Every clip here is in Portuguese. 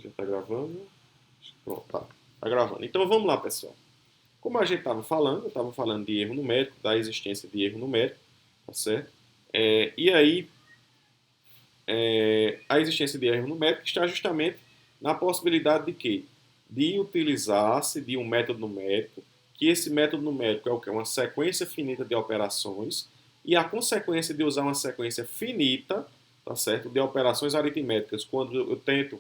Já está gravando? Pronto, tá gravando. Então vamos lá, pessoal. Como a gente estava falando, eu estava falando de erro numérico, da existência de erro numérico, tá certo? E aí, a existência de erro numérico está justamente na possibilidade de quê? De utilizar-se de um método numérico, que esse método numérico é o que? Uma sequência finita de operações, e a consequência de usar uma sequência finita, tá certo? De operações aritméticas, quando eu tento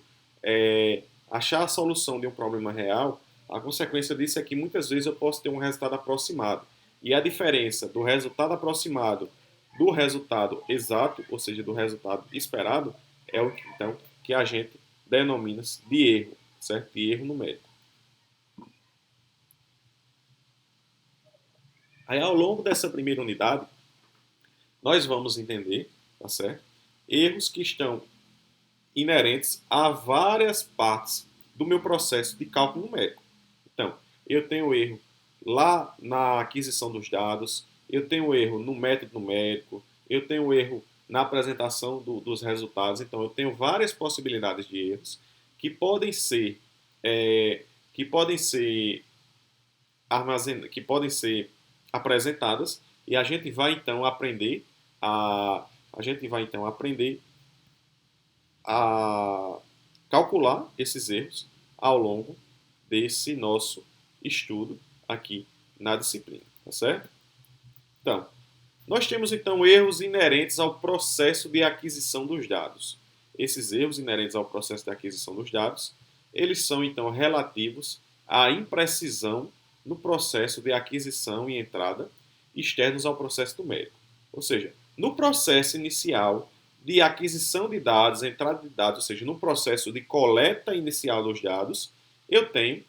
achar a solução de um problema real, a consequência disso é que muitas vezes eu posso ter um resultado aproximado. E a diferença do resultado aproximado do resultado exato, ou seja, do resultado esperado, é o então que a gente denomina de erro, certo? De erro numérico. Aí, ao longo dessa primeira unidade, nós vamos entender, tá certo? Erros que estão inerentes a várias partes do meu processo de cálculo numérico. Então, eu tenho erro lá na aquisição dos dados, eu tenho erro no método numérico, eu tenho erro na apresentação dos resultados. Então, eu tenho várias possibilidades de erros que podem ser é, que podem ser que podem ser apresentadas e a gente vai então aprender a calcular esses erros ao longo desse nosso estudo aqui na disciplina, tá certo? Então, nós temos então erros inerentes ao processo de aquisição dos dados. Esses erros inerentes ao processo de aquisição dos dados, eles são então relativos à imprecisão no processo de aquisição e entrada externos ao processo numérico. Ou seja, no processo inicial de aquisição de dados, entrada de dados, ou seja, no processo de coleta inicial dos dados, eu tenho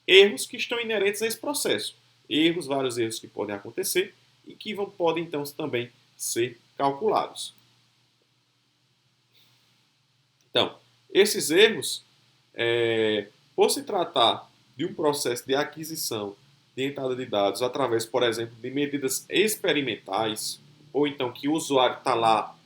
erros que estão inerentes a esse processo. Vários erros que podem acontecer e que podem então também ser calculados. Então, esses erros, por se tratar de um processo de aquisição de entrada de dados através, por exemplo, de medidas experimentais, ou então que o usuário está lá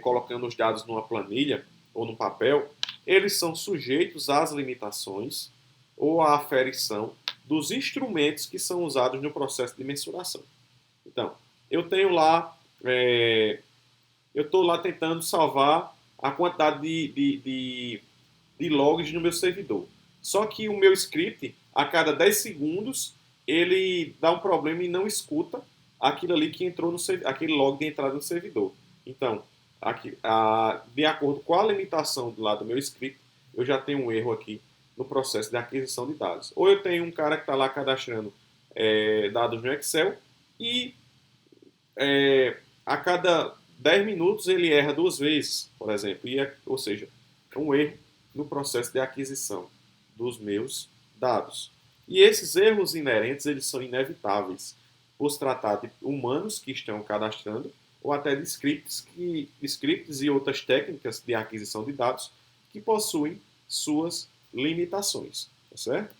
colocando os dados numa planilha ou num papel, eles são sujeitos às limitações ou à aferição dos instrumentos que são usados no processo de mensuração. Então, eu tenho lá, eu estou lá tentando salvar a quantidade de logs no meu servidor. Só que o meu script, a cada 10 segundos, ele dá um problema e não escuta aquilo ali que entrou no aquele log de entrada no servidor. Então, de acordo com a limitação do lado do meu script, eu já tenho um erro aqui no processo de aquisição de dados. Ou eu tenho um cara que está lá cadastrando dados no Excel e a cada 10 minutos ele erra duas vezes, por exemplo. Ou seja, um erro no processo de aquisição dos meus dados. E esses erros inerentes, eles são inevitáveis, por se tratar de humanos que estão cadastrando, ou até de scripts e outras técnicas de aquisição de dados que possuem suas limitações. Tá certo?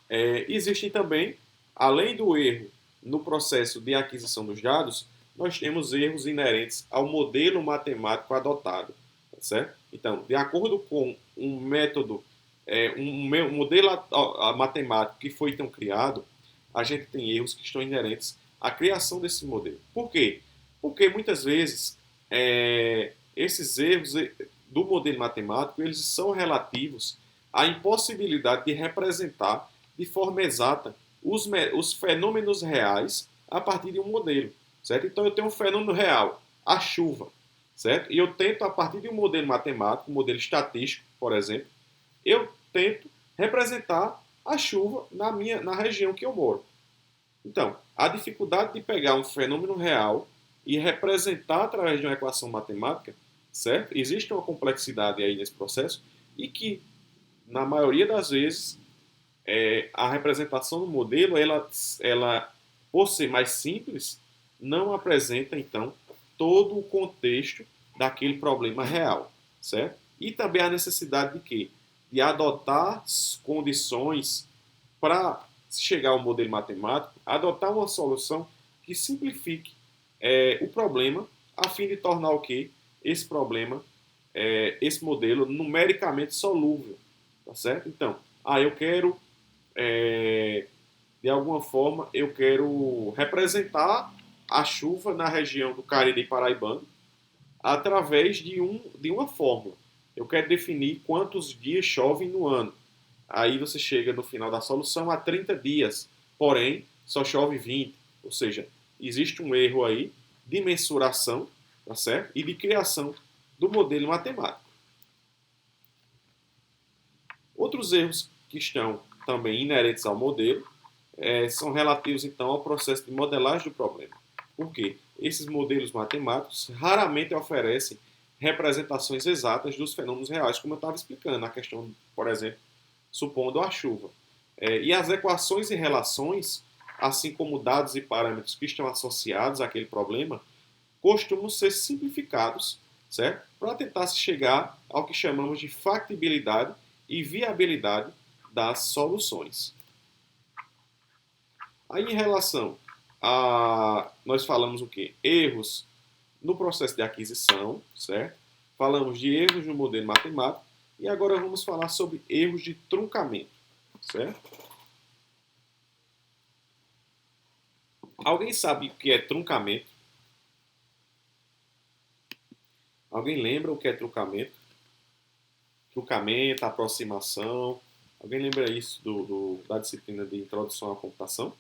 Existem também, além do erro no processo de aquisição dos dados, nós temos erros inerentes ao modelo matemático adotado. Tá certo? Então, de acordo com um método, um modelo matemático que foi então criado, a gente tem erros que estão inerentes à criação desse modelo. Por quê? Porque muitas vezes esses erros do modelo matemático eles são relativos à impossibilidade de representar de forma exata os fenômenos reais a partir de um modelo, certo? Então eu tenho um fenômeno real, a chuva, certo? E eu tento a partir de um modelo matemático, um modelo estatístico, por exemplo, eu tento representar a chuva na região que eu moro. Então, a dificuldade de pegar um fenômeno real e representar através de uma equação matemática, certo? Existe uma complexidade aí nesse processo e que, na maioria das vezes, a representação do modelo, ela, por ser mais simples, não apresenta, então, todo o contexto daquele problema real, certo? E também a necessidade de quê? De adotar condições para chegar ao modelo matemático, adotar uma solução que simplifique o problema, a fim de tornar o quê? Esse problema esse modelo numericamente solúvel, tá certo? Então, eu quero, de alguma forma, eu quero representar a chuva na região do Cariri Paraibano através de uma fórmula. Eu quero definir quantos dias chovem no ano. Aí você chega no final da solução a 30 dias, porém só chove 20. Ou seja, existe um erro aí de mensuração, tá certo? E de criação do modelo matemático. Outros erros que estão também inerentes ao modelo são relativos então ao processo de modelagem do problema. Por quê? Esses modelos matemáticos raramente oferecem representações exatas dos fenômenos reais, como eu estava explicando na questão, por exemplo, supondo a chuva. E as equações e relações, assim como dados e parâmetros que estão associados àquele problema, costumam ser simplificados, certo? Para tentar se chegar ao que chamamos de factibilidade e viabilidade das soluções. Aí, em relação a... Nós falamos o quê? Erros no processo de aquisição, certo? Falamos de erros no modelo matemático e agora vamos falar sobre erros de truncamento, certo? Alguém sabe o que é truncamento? Alguém lembra o que é truncamento? Truncamento, aproximação. Alguém lembra isso da disciplina de introdução à computação?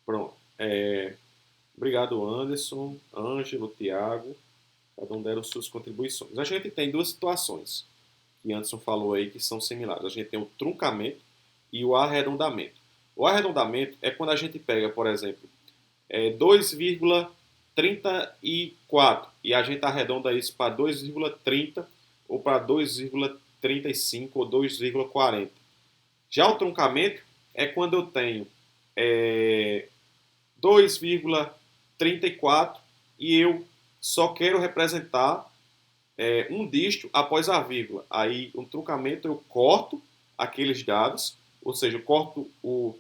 Pronto. Obrigado, Anderson, Ângelo, Tiago. Cada um deram suas contribuições. A gente tem duas situações que Anderson falou aí que são similares. A gente tem o truncamento e o arredondamento. O arredondamento é quando a gente pega, por exemplo, 2,34 e a gente arredonda isso para 2,30 ou para 2,35 ou 2,40. Já o truncamento é quando eu tenho 2,34 e eu só quero representar um dígito após a vírgula. Aí, um truncamento, eu corto aqueles dados, ou seja, eu corto eu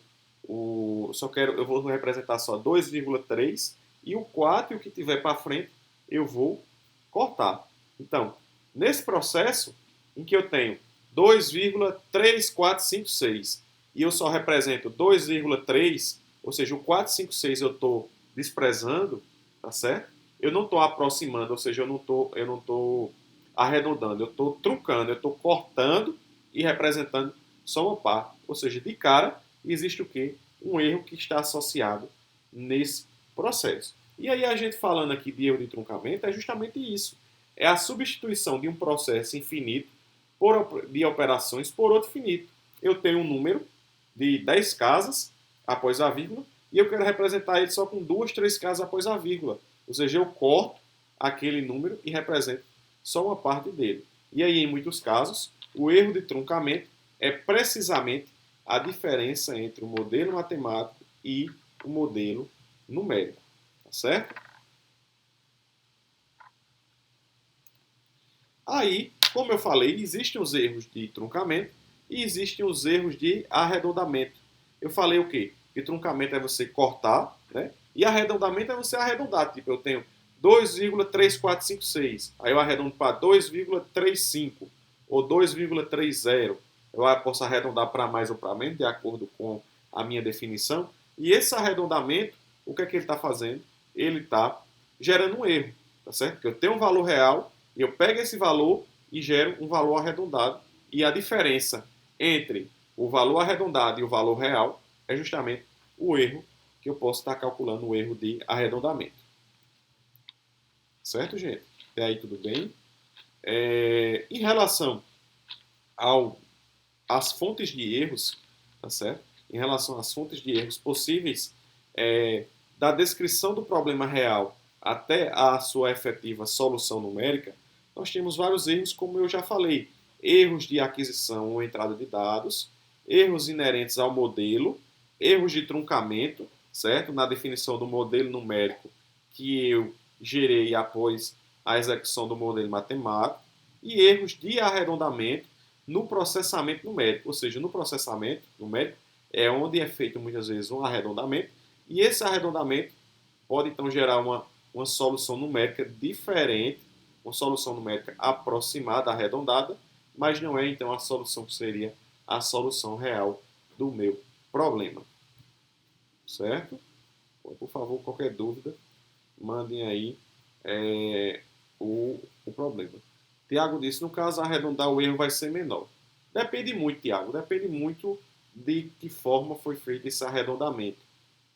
vou representar só 2,3 e o 4 e o que tiver para frente eu vou cortar. Então, nesse processo em que eu tenho 2,3456 e eu só represento 2,3, ou seja, o 456 eu estou desprezando, tá certo? Eu não estou aproximando, ou seja, eu não estou arredondando, eu estou truncando, eu estou cortando e representando só uma parte. Ou seja, de cara, existe o quê? Um erro que está associado nesse processo. E aí a gente falando aqui de erro de truncamento é justamente isso. É a substituição de um processo infinito de operações por outro finito. Eu tenho um número de 10 casas após a vírgula e eu quero representar ele só com 2, 3 casas após a vírgula. Ou seja, eu corto aquele número e represento só uma parte dele. E aí, em muitos casos, o erro de truncamento é precisamente a diferença entre o modelo matemático e o modelo numérico. Tá certo? Aí, como eu falei, existem os erros de truncamento e existem os erros de arredondamento. Eu falei o quê? Que truncamento é você cortar, né? E arredondamento é você arredondar. Tipo, eu tenho 2,3456. Aí eu arredondo para 2,35 ou 2,30. Eu posso arredondar para mais ou para menos, de acordo com a minha definição. E esse arredondamento, o que é que ele está fazendo? Ele está gerando um erro, tá certo? Porque eu tenho um valor real e eu pego esse valor e gero um valor arredondado. E a diferença entre o valor arredondado e o valor real é justamente o erro que eu posso estar calculando, o erro de arredondamento. Certo, gente? Até aí tudo bem? Em relação às fontes de erros, tá certo? Em relação às fontes de erros possíveis, da descrição do problema real até a sua efetiva solução numérica, nós temos vários erros, como eu já falei. Erros de aquisição ou entrada de dados, erros inerentes ao modelo, erros de truncamento, certo? Na definição do modelo numérico que eu gerei após a execução do modelo matemático, e erros de arredondamento no processamento numérico, ou seja, no processamento numérico é onde é feito muitas vezes um arredondamento, e esse arredondamento pode então gerar uma solução numérica diferente, uma solução numérica aproximada, arredondada, mas não é então a solução que seria a solução real do meu problema. Certo? Por favor, qualquer dúvida, mandem aí o problema. Tiago disse, no caso, arredondar o erro vai ser menor. Depende muito, Tiago, depende muito de que forma foi feito esse arredondamento,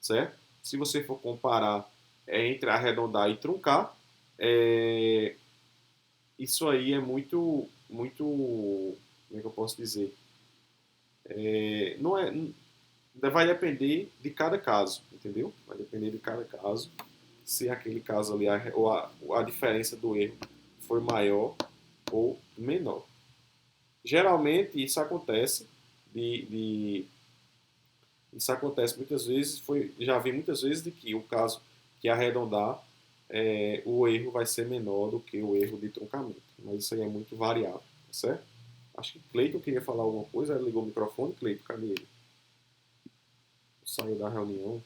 certo? Se você for comparar entre arredondar e truncar, isso aí é muito, como é que eu posso dizer? Não é, vai depender de cada caso, entendeu? Vai depender de cada caso, se aquele caso ali, ou a diferença do erro foi maior ou menor. Geralmente isso acontece isso acontece muitas vezes, já vi muitas vezes de que o caso que arredondar, o erro vai ser menor do que o erro de truncamento. Mas isso aí é muito variável, tá certo? Acho que Cleiton queria falar alguma coisa, ele ligou o microfone. Cleiton, cadê ele? Saiu da reunião.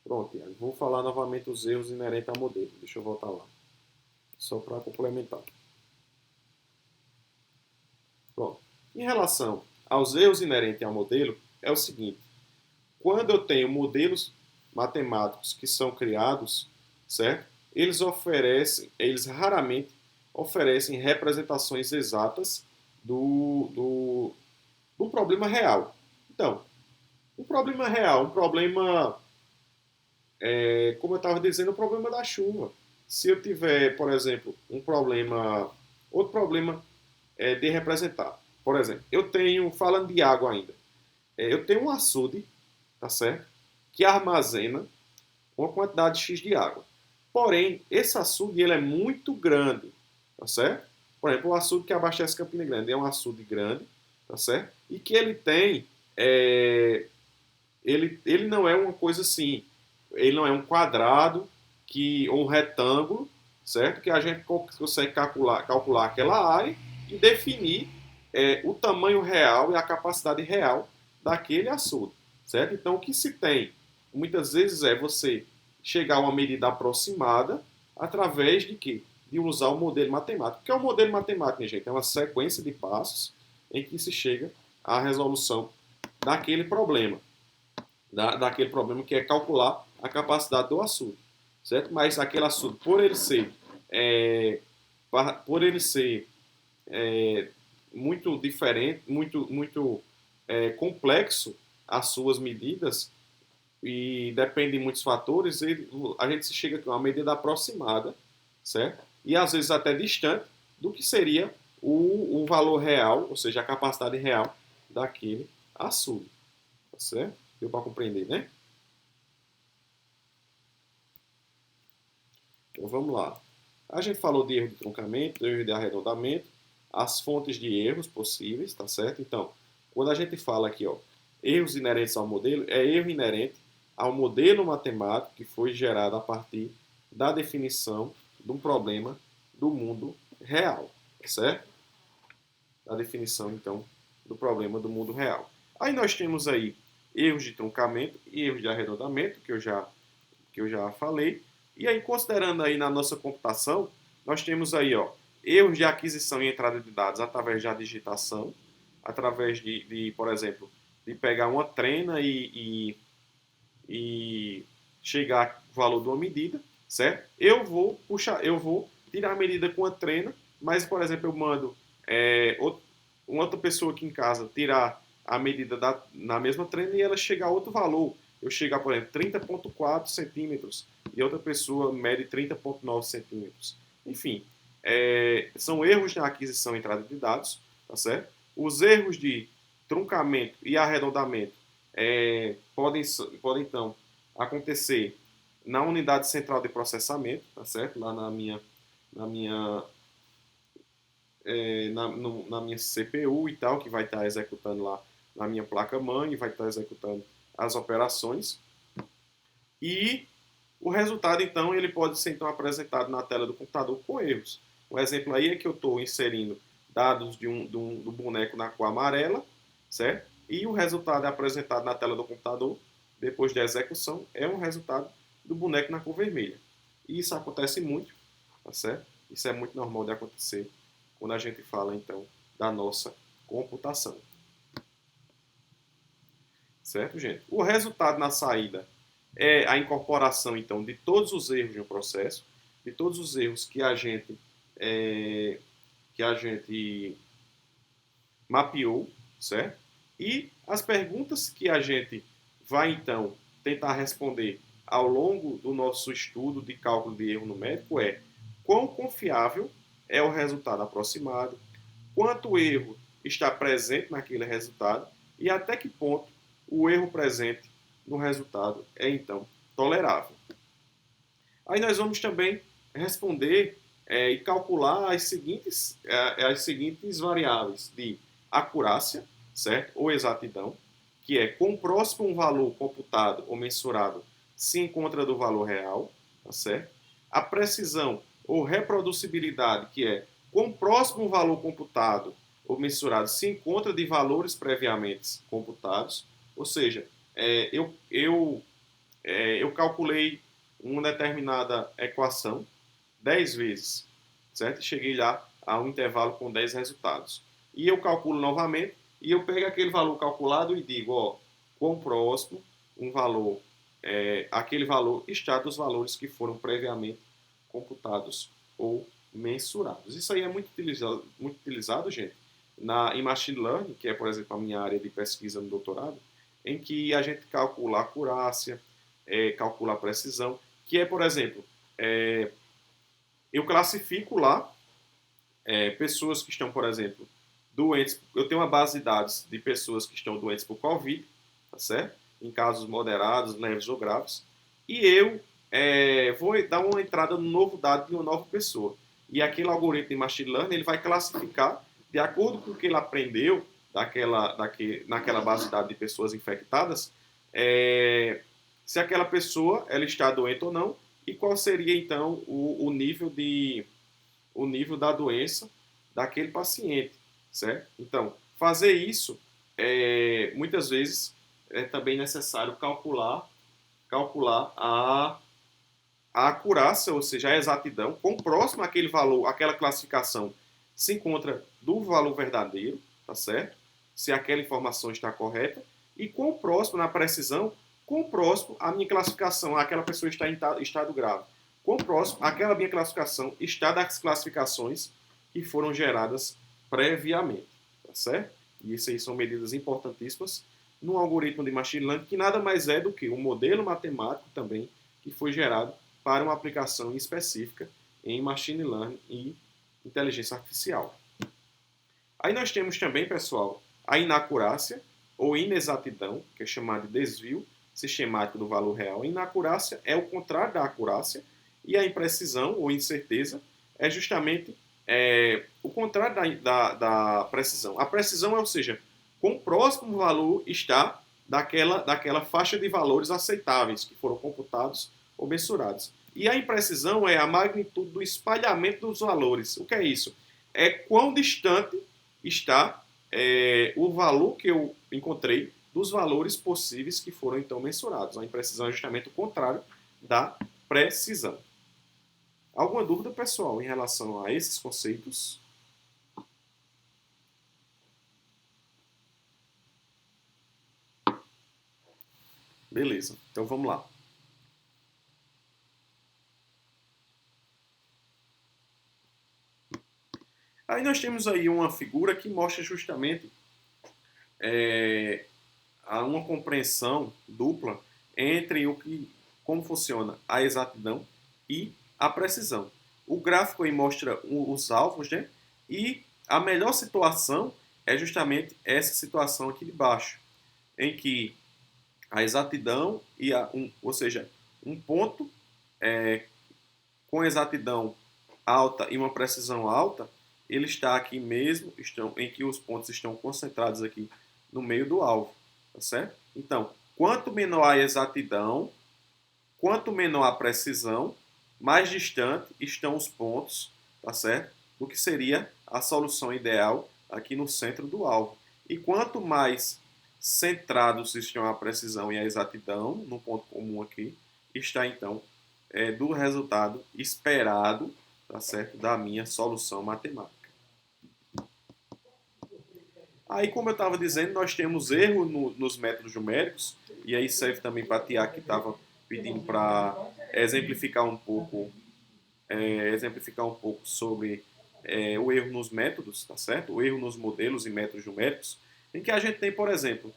Pronto, Iago. Vou falar novamente os erros inerentes ao modelo. Deixa eu voltar lá. Só para complementar. Pronto. Em relação aos erros inerentes ao modelo, é o seguinte. Quando eu tenho modelos matemáticos que são criados, certo? Eles raramente oferecem representações exatas do problema real. Então, um problema real, como eu estava dizendo, o problema da chuva. Se eu tiver, por exemplo, outro problema de representar. Por exemplo, eu tenho, falando de água ainda, eu tenho um açude, tá certo? Que armazena uma quantidade X de água. Porém, esse açude ele é muito grande, tá certo? Por exemplo, o açude que abastece Campina Grande é um açude grande, tá certo? E que ele tem, ele não é uma coisa assim, ele não é um quadrado ou um retângulo, certo? Que a gente consegue calcular aquela área e definir o tamanho real e a capacidade real daquele açude, certo? Então, o que se tem muitas vezes é você chegar a uma medida aproximada através de quê? De usar o modelo matemático. O que é o modelo matemático, gente? É uma sequência de passos em que se chega à resolução daquele problema. Daquele problema que é calcular a capacidade do açude, certo? Mas aquele açude, por ele ser muito diferente, muito complexo as suas medidas e depende de muitos fatores, a gente se chega a uma medida aproximada, certo? E às vezes até distante do que seria o valor real, ou seja, a capacidade real daquele açude, tá certo? Deu para compreender, né? Então vamos lá. A gente falou de erro de truncamento, erro de arredondamento, as fontes de erros possíveis, tá certo? Então, quando a gente fala aqui, ó, erros inerentes ao modelo, é erro inerente ao modelo matemático que foi gerado a partir da definição de um problema do mundo real, tá certo? Da definição, então, do problema do mundo real. Aí nós temos aí erros de truncamento e erros de arredondamento, que eu já falei. E aí, considerando aí na nossa computação, nós temos aí, ó, erros de aquisição e entrada de dados através da digitação, através por exemplo, de pegar uma trena e chegar ao valor de uma medida, certo? Eu vou tirar a medida com a trena, mas, por exemplo, eu mando uma outra pessoa aqui em casa tirar a medida na mesma trena e ela chegar a outro valor. Eu chegar, por exemplo, 30,4 centímetros e outra pessoa mede 30,9 centímetros. Enfim, são erros na aquisição e entrada de dados, tá certo? Os erros de truncamento e arredondamento podem então acontecer na unidade central de processamento, tá certo? Lá na minha na minha CPU e tal, que vai estar executando lá na minha placa-mãe, vai estar executando as operações. E o resultado, então, ele pode ser então, apresentado na tela do computador com erros. Um exemplo aí é que eu estou inserindo dados do boneco na cor amarela, certo? E o resultado é apresentado na tela do computador, depois da execução, é um resultado do boneco na cor vermelha. E isso acontece muito, tá certo? Isso é muito normal de acontecer quando a gente fala, então, da nossa computação. Certo, gente? O resultado na saída é a incorporação, então, de todos os erros de um processo, de todos os erros que a gente mapeou, certo? E as perguntas que a gente vai, então, tentar responder ao longo do nosso estudo de cálculo de erro numérico é: quão confiável é o resultado aproximado, quanto erro está presente naquele resultado e até que ponto o erro presente no resultado é, então, tolerável. Aí nós vamos também responder e calcular as seguintes variáveis de acurácia, certo? Ou exatidão, que é quão próximo um valor computado ou mensurado se encontra do valor real, tá certo? A precisão ou reproducibilidade, que é quão próximo um valor computado ou mensurado se encontra de valores previamente computados, ou seja, eu calculei uma determinada equação 10 vezes, certo? E cheguei lá a um intervalo com 10 resultados. E eu calculo novamente e eu pego aquele valor calculado e digo, ó, quão próximo um valor, aquele valor está dos valores que foram previamente computados ou mensurados. Isso aí é muito utilizado, gente, em Machine Learning, que é, por exemplo, a minha área de pesquisa no doutorado, em que a gente calcula a acurácia, calcula a precisão, que é, por exemplo, eu classifico lá pessoas que estão, por exemplo, doentes. Eu tenho uma base de dados de pessoas que estão doentes por Covid, tá certo? Em casos moderados, leves ou graves. E eu vou dar uma entrada no novo dado de uma nova pessoa. E aquele algoritmo de machine learning ele vai classificar de acordo com o que ele aprendeu naquela base de dados de pessoas infectadas, se aquela pessoa ela está doente ou não e qual seria então o nível da doença daquele paciente, certo? Então, fazer isso muitas vezes é também necessário calcular a acurácia, ou seja, a exatidão, quão próximo aquele valor, aquela classificação se encontra do valor verdadeiro, tá certo? Se aquela informação está correta, e quão próximo na precisão, quão próximo a minha classificação, aquela pessoa está em estado grave, quão próximo aquela minha classificação está das classificações que foram geradas previamente, tá certo? E isso aí são medidas importantíssimas no algoritmo de machine learning, que nada mais é do que um modelo matemático também que foi gerado para uma aplicação específica em machine learning e inteligência artificial. Aí nós temos também, pessoal, a inacurácia ou inexatidão, que é chamada de desvio sistemático do valor real. A inacurácia é o contrário da acurácia e a imprecisão ou incerteza é justamente o contrário da precisão. A precisão é, ou seja, quão próximo o valor está daquela faixa de valores aceitáveis que foram computados ou mensurados. E a imprecisão é a magnitude do espalhamento dos valores. O que é isso? É quão distante está o valor que eu encontrei dos valores possíveis que foram então mensurados. A imprecisão é justamente o contrário da precisão. Alguma dúvida, pessoal, em relação a esses conceitos? Beleza, então vamos lá. Aí nós temos aí uma figura que mostra justamente uma compreensão dupla entre como funciona a exatidão e a precisão. O gráfico aí mostra os alvos, né? E a melhor situação é justamente essa situação aqui de baixo, em que a exatidão ou seja, um ponto com exatidão alta e uma precisão alta, ele está aqui mesmo, em que os pontos estão concentrados aqui no meio do alvo, tá certo? Então, quanto menor a exatidão, quanto menor a precisão, mais distante estão os pontos, tá certo? Do que seria a solução ideal aqui no centro do alvo. E quanto mais centrados estão a precisão e a exatidão, no ponto comum aqui, está então do resultado esperado, tá certo? Da minha solução matemática. Aí, como eu estava dizendo, nós temos erro nos métodos numéricos, e aí serve também para a Tia que estava pedindo para exemplificar um pouco sobre o erro nos métodos, tá certo? O erro nos modelos e métodos numéricos, em que a gente tem, por exemplo,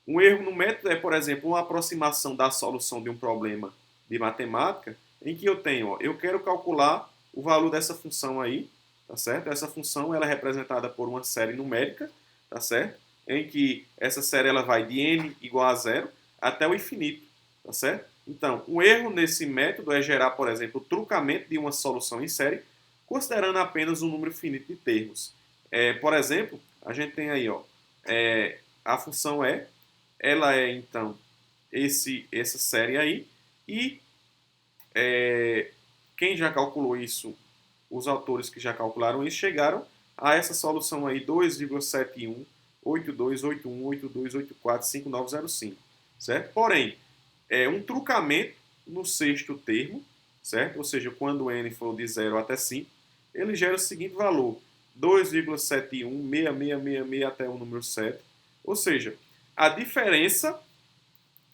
um erro no método é, por exemplo, uma aproximação da solução de um problema de matemática, em que eu tenho, eu quero calcular o valor dessa função aí, tá certo? Essa função ela é representada por uma série numérica, tá certo? Em que essa série ela vai de n igual a zero até o infinito, tá certo? Então, um erro nesse método é gerar, por exemplo, o truncamento de uma solução em série, considerando apenas um número finito de termos. Por exemplo, a gente tem aí, ó, a função ela é então essa série aí, e quem já calculou isso, os autores que já calcularam isso, chegaram a essa solução aí, 2,71828182845905, certo? Porém, um truncamento no sexto termo, certo? Ou seja, quando o n for de 0 até 5, ele gera o seguinte valor, 2,716666 até o número 7. Ou seja, a diferença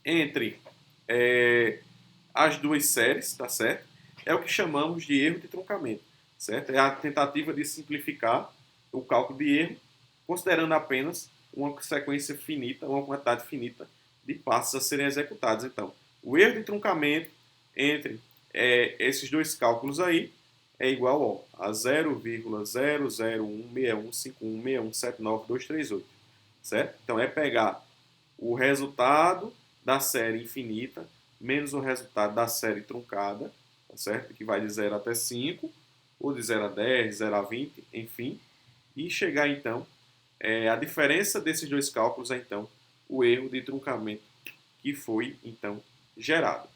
entre as duas séries, tá certo? É o que chamamos de erro de truncamento, certo? É a tentativa de simplificar o cálculo de erro, considerando apenas uma sequência finita, uma quantidade finita de passos a serem executados. Então, o erro de truncamento entre esses dois cálculos aí é igual a 0,001615151799238, certo? Então, é pegar o resultado da série infinita menos o resultado da série truncada, tá certo? Que vai de 0 até 5, ou de 0 a 10, de 0 a 20, enfim, e chegar então, a diferença desses dois cálculos é então o erro de truncamento que foi então gerado.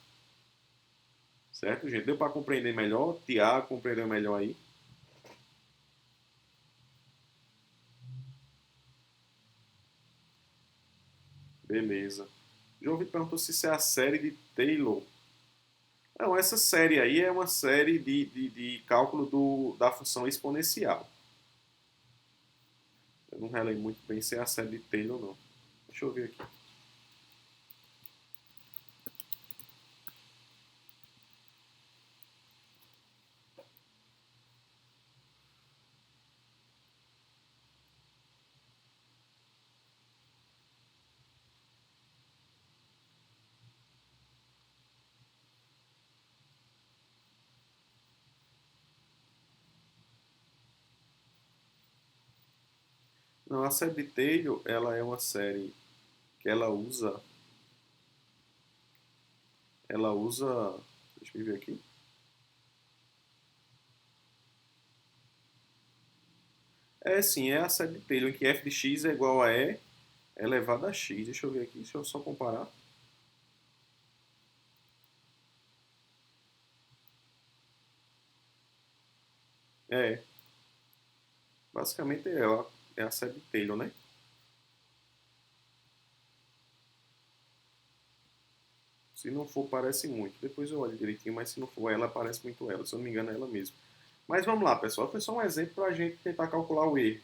Certo, gente? Deu para compreender melhor? Tiago compreendeu melhor aí? Beleza. João Vitor perguntou se isso é a série de Taylor. Não, essa série aí é uma série de cálculo da função exponencial. Eu não relei muito bem se é a série de Taylor ou não. Deixa eu ver aqui. Não, a série de Taylor, ela é uma série que ela usa, deixa eu ver aqui. Sim, é a série de Taylor, em que f de x é igual a e elevado a x. Deixa eu ver aqui, deixa eu só comparar. É, basicamente é a série de Taylor, né? Se não for, parece muito. Depois eu olho direitinho, mas se não for ela, parece muito ela. Se eu não me engano, é ela mesma. Mas vamos lá, pessoal. Foi só um exemplo para a gente tentar calcular o erro.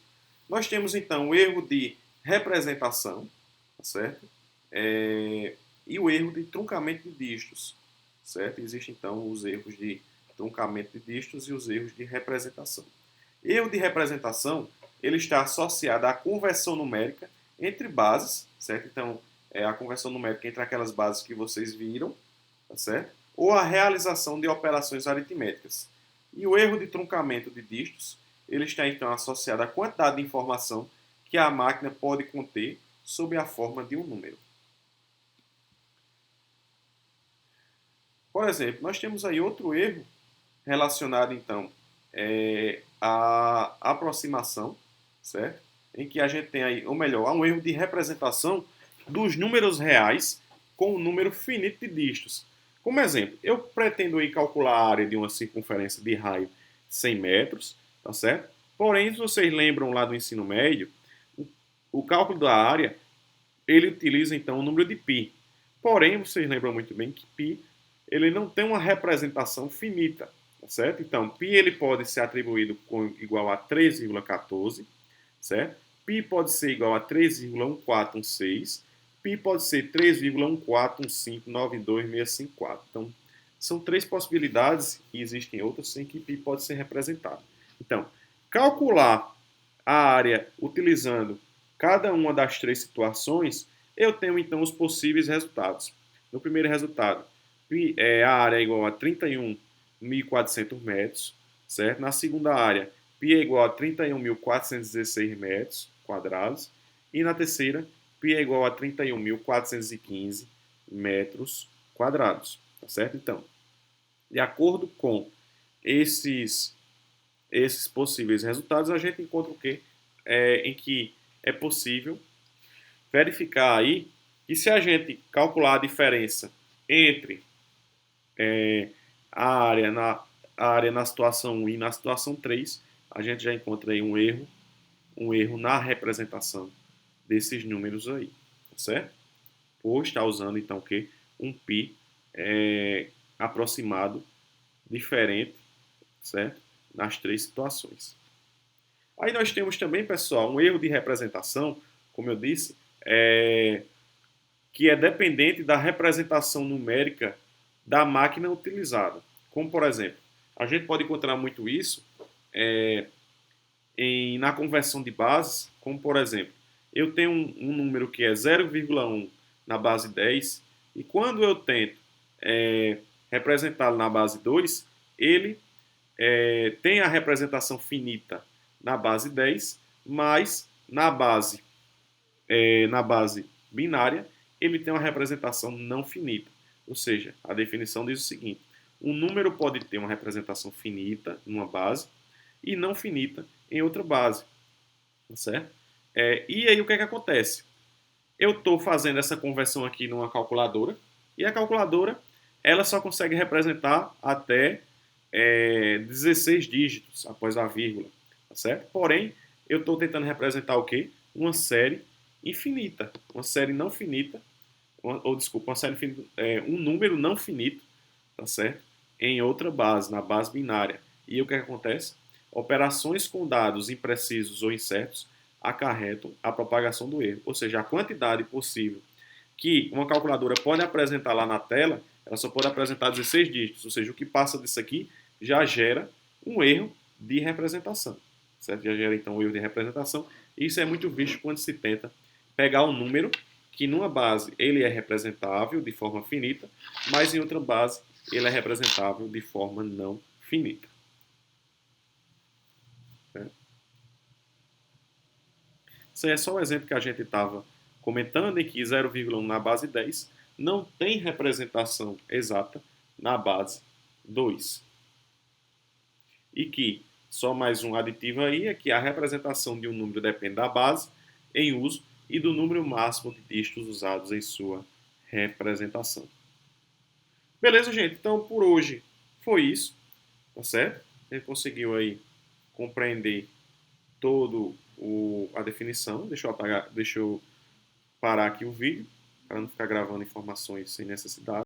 Nós temos então o erro de representação, tá certo? E o erro de truncamento de dígitos, certo? Existem então os erros de truncamento de dígitos e os erros de representação. Erro de representação, ele está associado à conversão numérica entre bases, certo? Então, é a conversão numérica entre aquelas bases que vocês viram, tá certo? Ou a realização de operações aritméticas. E o erro de truncamento de dígitos, ele está então associado à quantidade de informação que a máquina pode conter sob a forma de um número. Por exemplo, nós temos aí outro erro relacionado então a aproximação, certo? Em que a gente tem aí, ou melhor, há um erro de representação dos números reais com um número finito de dígitos. Como exemplo, eu pretendo aí calcular a área de uma circunferência de raio 100 metros, tá certo? Porém, se vocês lembram lá do ensino médio, o cálculo da área, ele utiliza então o número de π. Porém, vocês lembram muito bem que π ele não tem uma representação finita, tá certo? Então, π ele pode ser atribuído com igual a 3,14, certo? Π pode ser igual a 3,1416, π pode ser 3,141592,654. Então, são três possibilidades e existem outras em que π pode ser representado. Então, calcular a área utilizando cada uma das três situações, eu tenho então os possíveis resultados. No primeiro resultado, a área é igual a 31.400 metros, certo? Na segunda área, π é igual a 31.416 metros quadrados. E na terceira, π é igual a 31.415 metros quadrados, tá certo? Então, de acordo com esses possíveis resultados, a gente encontra o quê? Em que é possível verificar aí que se a gente calcular a diferença entre a área na situação 1 e na situação 3, a gente já encontra aí um erro na representação desses números aí, tá certo? Por estar usando então o quê? Um π aproximado diferente, certo? Nas três situações. Aí nós temos também, pessoal, um erro de representação, como eu disse, que é dependente da representação numérica da máquina utilizada. Como, por exemplo, a gente pode encontrar muito isso na conversão de bases, como, por exemplo, eu tenho um número que é 0,1 na base 10, e quando eu tento representá-lo na base 2, ele tem a representação finita na base 10, mas na base binária, ele tem uma representação não finita. Ou seja, a definição diz o seguinte: um número pode ter uma representação finita em uma base e não finita em outra base. Tá certo? E aí o que é que acontece? Eu estou fazendo essa conversão aqui numa calculadora e a calculadora ela só consegue representar até 16 dígitos após a vírgula. Tá certo? Porém, eu estou tentando representar o quê? Uma série infinita, uma série não finita, uma série finita, um número não finito, tá certo? Em outra base, na base binária. E o que acontece? Operações com dados imprecisos ou incertos acarretam a propagação do erro, ou seja, a quantidade possível que uma calculadora pode apresentar lá na tela, ela só pode apresentar 16 dígitos, ou seja, o que passa disso aqui já gera um erro de representação, certo? Já gera então um erro de representação. Isso é muito visto quando se tenta pegar um número que numa base ele é representável de forma finita, mas em outra base ele é representável de forma não finita. Isso é só um exemplo que a gente estava comentando, em que 0,1 na base 10 não tem representação exata na base 2. E que, só mais um aditivo aí, é que a representação de um número depende da base em uso e do número máximo de dígitos usados em sua representação. Beleza, gente? Então, por hoje foi isso, tá certo? A gente conseguiu aí compreender todo a definição. Deixa eu parar aqui o vídeo para não ficar gravando informações sem necessidade.